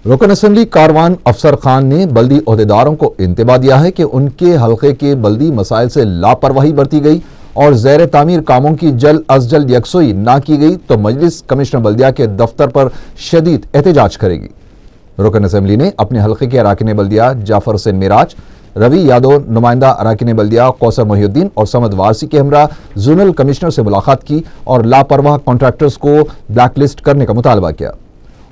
रुकन असम्बली कारवान अफसर खान ने बल्दी ओहदेदारों को इंतबाह दिया है कि उनके हल्के के बल्दी मसाइल से लापरवाही बरती गई और ज़ैर तामीर कामों की जल्द अज जल्द यकसुई ना की गई तो मजलिस कमिश्नर बल्दिया के दफ्तर पर शदीद एहतजाज करेगी। रुकन असम्बली ने अपने हल्के के अराकीन बल्दिया जाफर हुसैन मिराज, रवि यादव, नुमाइंदा अराकीन बल्दिया कौसर मोहिउद्दीन और समद वारसी के हमरा जोनल कमिश्नर से मुलाकात की और लापरवाह कॉन्ट्रैक्टर्स को ब्लैकलिस्ट करने का मुतालबा किया।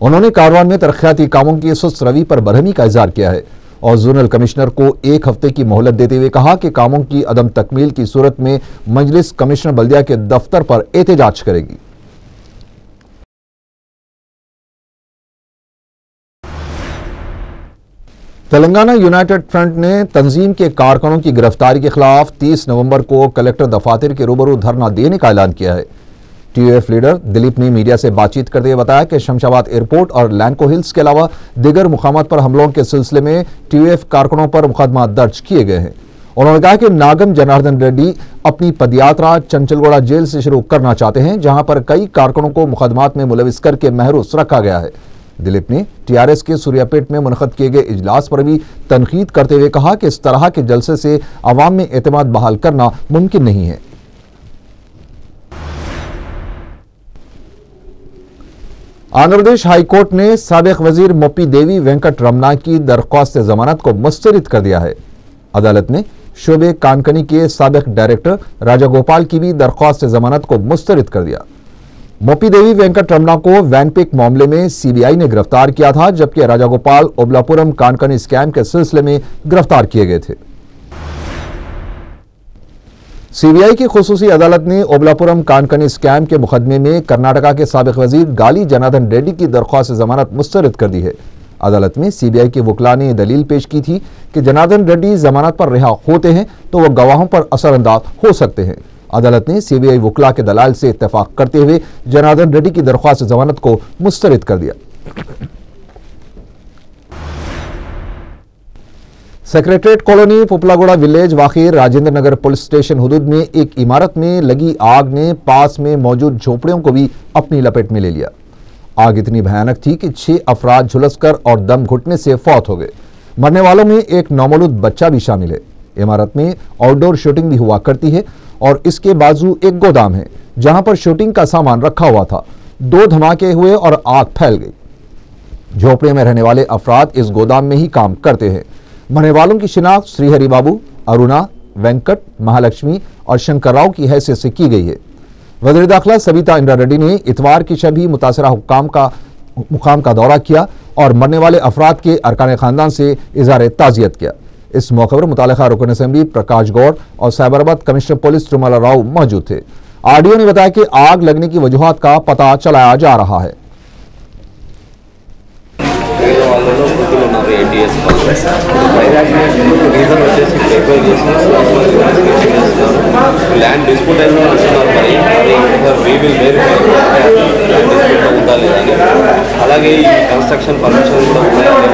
उन्होंने कारवान में तरक्याती कामों की सुस्त रवि पर बरहमी का इजहार किया है और जोनल कमिश्नर को 1 हफ्ते की मोहलत देते हुए कहा कि कामों की अदम तकमील की सूरत में मजलिस कमिश्नर बल्दिया के दफ्तर पर एहतजाज करेगी। तेलंगाना यूनाइटेड फ्रंट ने तंजीम के कारकुनों की गिरफ्तारी के खिलाफ 30 नवंबर को कलेक्टर दफातर के रूबरू धरना देने का ऐलान किया है। टीयूएफ लीडर दिलीप ने मीडिया से बातचीत करते हुए बताया कि शमशाबाद एयरपोर्ट और लैंको हिल्स के अलावा दिगर मुकामात पर हमलों के सिलसिले में टीयूएफ कारकुनों पर मुकदमा दर्ज किए गए हैं। उन्होंने कहा कि नागम जनार्दन रेड्डी अपनी पदयात्रा चंचलगौड़ा जेल से शुरू करना चाहते हैं, जहां पर कई कारकुनों को मुकदमात में मुलविस करके महरूस रखा गया है। दिलीप ने टीआरएस के सूर्यापेट में मुनक़द किए गए इजलास पर भी तनकीद करते हुए कहा कि इस तरह के जलसे से अवाम में एतमाद बहाल करना मुमकिन नहीं है। आंध्र प्रदेश हाई कोर्ट ने साबिक वजीर मोपी देवी वेंकट रमना की दरख्वास्त जमानत को मुस्तरद कर दिया है। अदालत ने शोबे कानकनी के साबिक डायरेक्टर राजा गोपाल की भी दरख्वास्त जमानत को मुस्तरद कर दिया। मोपी देवी वेंकट रमना को वैनपिक मामले में सीबीआई ने गिरफ्तार किया था, जबकि राजा गोपाल ओबलापुरम कानकनी स्कैम के सिलसिले में गिरफ्तार किए गए थे। सीबीआई की खुसूसी अदालत ने ओबलापुरम कानकनी स्कैम के मुकदमे में कर्नाटका के साबिक वजीर गाली जनार्दन रेड्डी की दरख्वास्त जमानत मुस्तरद कर दी है। अदालत में सीबीआई के वकला ने दलील पेश की थी कि जनार्दन रेड्डी जमानत पर रिहा होते हैं तो वह गवाहों पर असरअंदाज हो सकते हैं। अदालत ने सीबीआई वकला के दलाल से इत्तेफाक करते हुए जनार्दन रेड्डी की दरख्वास्त जमानत को मुस्तरद कर दिया। सेक्रेटरीट कॉलोनी पुपलागोड़ा विलेज वाक़ई राजेंद्र नगर पुलिस स्टेशन हुदूद में एक इमारत में लगी आग ने पास में मौजूद झोपड़ियों को भी अपनी लपेट में ले लिया। आग इतनी भयानक थी कि 6 अफराद झुलसकर और दम घुटने से फौत हो गए। मरने वालों में एक नौमौलूद बच्चा भी शामिल है। इमारत में आउटडोर शूटिंग भी हुआ करती है और इसके बाजू एक गोदाम है जहां पर शूटिंग का सामान रखा हुआ था। 2 धमाके हुए और आग फैल गई। झोपड़े में रहने वाले अफराद इस गोदाम में ही काम करते हैं। मरने वालों की शिनाख्त श्रीहरि बाबू, अरुणा, वेंकट, महालक्ष्मी और शंकर राव की हैसियत से की गई है। वज़ीर दाखिला सबिता इंद्रा रेड्डी ने इतवार की शब ही मुतासरा मुकाम का दौरा किया और मरने वाले अफराद के अरकान खानदान से इजहार ताज़ियत किया। इस मौके पर मुतालिका रुकन असम्बली प्रकाश गौड़ और साइबराबाद कमिश्नर पुलिस तिरुमला राव मौजूद थे। आरडीओ ने बताया कि आग लगने की वजूहात का पता चलाया जा रहा है। ల్యాండ్ డిస్ప్యూట్ అయిన అంటున్నారు, మరి వీ విల్ వెరిఫై ఉందా లేదని. అలాగే ఈ కన్స్ట్రక్షన్ పర్మిషన్ కూడా ఉన్నాయని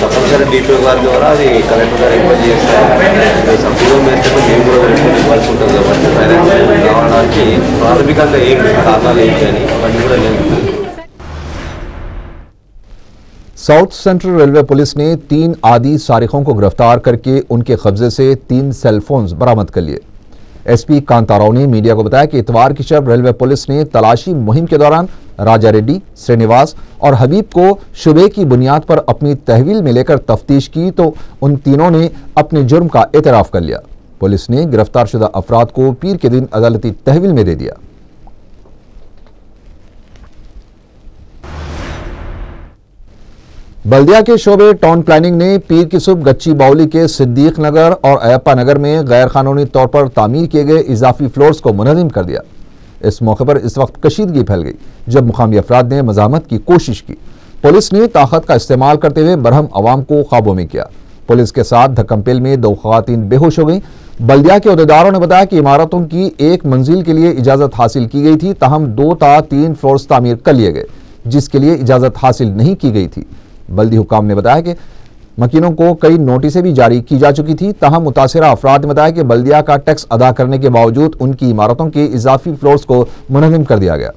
తప్పనిసరి డిపిఓ గారి ద్వారా అది కలెక్టర్ గారు రిక్వెస్ట్ చేస్తారు. సభ్యులు మేరకు మేము కూడా రిపోర్ట్ ఇవ్వాల్సి ఉంటుంది కాబట్టి ఫైనాన్స్ రావడానికి ప్రాథమికంగా ఏం కారణాలు ఏంటి అని అవన్నీ కూడా నేను साउथ सेंट्रल रेलवे पुलिस ने 3 आदि सारिकों को गिरफ्तार करके उनके कब्जे से 3 सेलफोन्स बरामद कर लिए। एसपी कांताराव ने मीडिया को बताया कि इतवार की शब रेलवे पुलिस ने तलाशी मुहिम के दौरान राजा रेड्डी, श्रीनिवास और हबीब को शुबे की बुनियाद पर अपनी तहवील में लेकर तफ्तीश की तो उन तीनों ने अपने जुर्म का एतराफ कर लिया। पुलिस ने गिरफ्तार शुदा अफराद को पीर के दिन अदालती तहवील में दे दिया। बल्दिया के शोबे टाउन प्लानिंग ने पीर की सुबह गच्ची बाउली के सिद्दीक नगर और अयप्पा नगर में गैर कानूनी तौर पर तामीर किए गए इजाफी फ्लोर्स को मुनज़्ज़म कर दिया। इस मौके पर इस वक्त कशीदगी फैल गई जब मुकामी अफराद ने मज़ामत की कोशिश की। पुलिस ने ताकत का इस्तेमाल करते हुए बरहम अवाम को काबू में किया। पुलिस के साथ धक्कमपेल में 2 ख़वातीन बेहोश हो गई। बल्दिया के अहदेदारों ने बताया कि इमारतों की एक मंजिल के लिए इजाज़त हासिल की गई थी, ताहम 2 या 3 फ्लोर्स तामीर कर लिए गए जिसके लिए इजाज़त हासिल नहीं की गई थी। बल्दी हुकाम ने बताया कि मकीनों को कई नोटिसें भी जारी की जा चुकी थी, ताहम मुतासिरा अफराद ने बताया कि बल्दिया का टैक्स अदा करने के बावजूद उनकी इमारतों के इजाफी फ्लोर्स को मुनज़्ज़म कर दिया गया।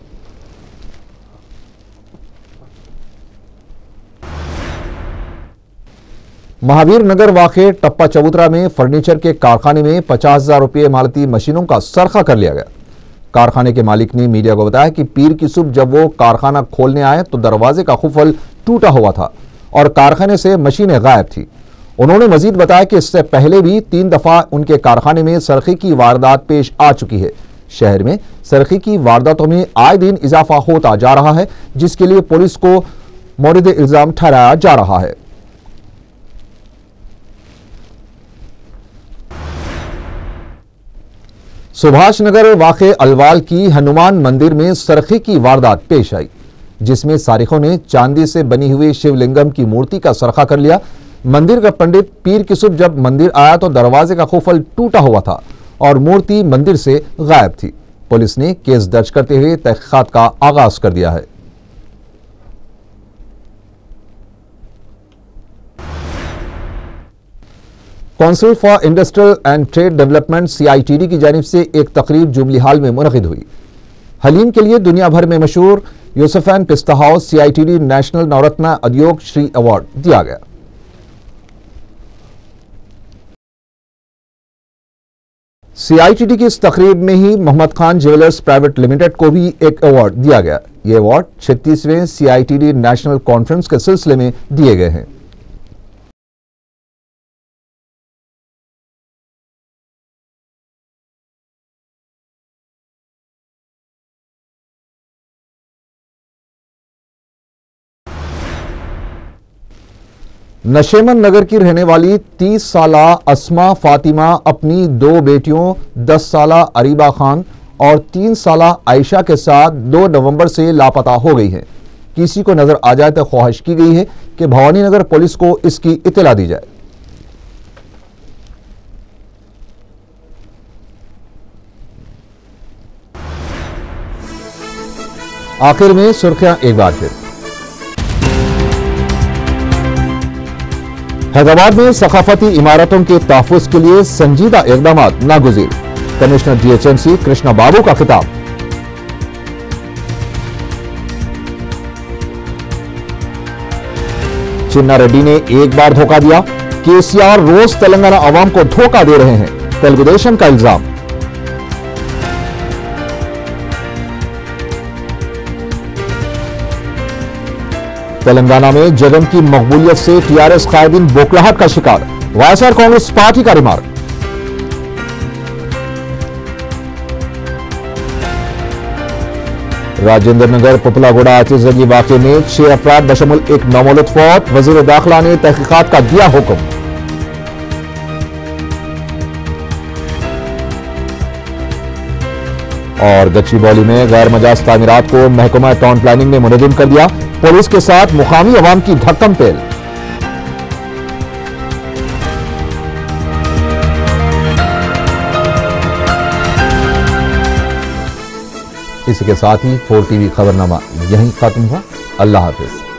महावीर नगर वाक़े टप्पा चबूतरा में फर्नीचर के कारखाने में 50,000 रुपये इमारती मशीनों का सरखा कर लिया गया। कारखाने के मालिक ने मीडिया को बताया कि पीर की सुबह जब वो कारखाना खोलने आए तो दरवाजे का खुफल टूटा हुआ था और कारखाने से मशीनें गायब थी। उन्होंने मजीद बताया कि इससे पहले भी 3 दफा उनके कारखाने में सरखी की वारदात पेश आ चुकी है। शहर में सरखी की वारदातों में आए दिन इजाफा होता जा रहा है, जिसके लिए पुलिस को मोरिद इल्जाम ठहराया जा रहा है। सुभाष नगर वाक़े अलवाल की हनुमान मंदिर में सरखी की वारदात पेश आई, जिसमें सारिकों ने चांदी से बनी हुई शिवलिंगम की मूर्ति का सरखा कर लिया। मंदिर का पंडित पीर की सुबह जब मंदिर आया तो दरवाजे का खुफल टूटा हुआ था और मूर्ति मंदिर से गायब थी। पुलिस ने केस दर्ज करते हुए तहकीकात का आगाज कर दिया है। Council for industrial and trade development CITD की जानिब से एक तकरीब जुबली हाल में मुनक़िद हुई। हलीम के लिए दुनिया भर में मशहूर यूसुफैन पिस्ता हाउस CITD नेशनल नवरत्ना उद्योग श्री अवार्ड दिया गया। CITD की इस तकरीब में ही Mohammed Khan jewellers private limited को भी एक अवार्ड दिया गया। ये अवार्ड 36वें CITD नेशनल कॉन्फ्रेंस के सिलसिले में दिए गए हैं। नशेमन नगर की रहने वाली 30 साला अस्मा फातिमा अपनी 2 बेटियों 10 साला अरीबा खान और 3 साला आयशा के साथ 2 नवंबर से लापता हो गई है। किसी को नजर आ जाए तो ख्वाहिश की गई है कि भवानी नगर पुलिस को इसकी इत्तला दी जाए। आखिर में सुर्खियां एक बार फिर। हैदराबाद में सकाफती इमारतों के तहफ़्फ़ुज़ के लिए संजीदा इक़दामात नागुज़ीर, कमिश्नर DHMC कृष्णा बाबू का खिताब। चिन्ना रेड्डी ने एक बार धोखा दिया, KCR रोज तेलंगाना अवाम को धोखा दे रहे हैं, तेलुगु देशम का इल्जाम। तेलंगाना में जगन की मकबूलियत से TRS कायदीन बोखलाहट का शिकार, YSR कांग्रेस पार्टी का रिमार्क। राजेंद्र नगर पुपलागोड़ा आतिशज़गी वाक़े में 6 अफराद बशमुल एक नौमौलूद फौत, वज़ीर दाखिला ने तहकीकात का दिया हुक्म। और गच्चीबौली में गैर मजाज तामीरात को महकमा टाउन प्लानिंग ने मुनज़्ज़म कर दिया, पुलिस के साथ मुकामी अवाम की धक्कम पेल। इसी के साथ ही 4 TV खबरनामा यहीं खत्म हुआ। अल्लाह हाफिज।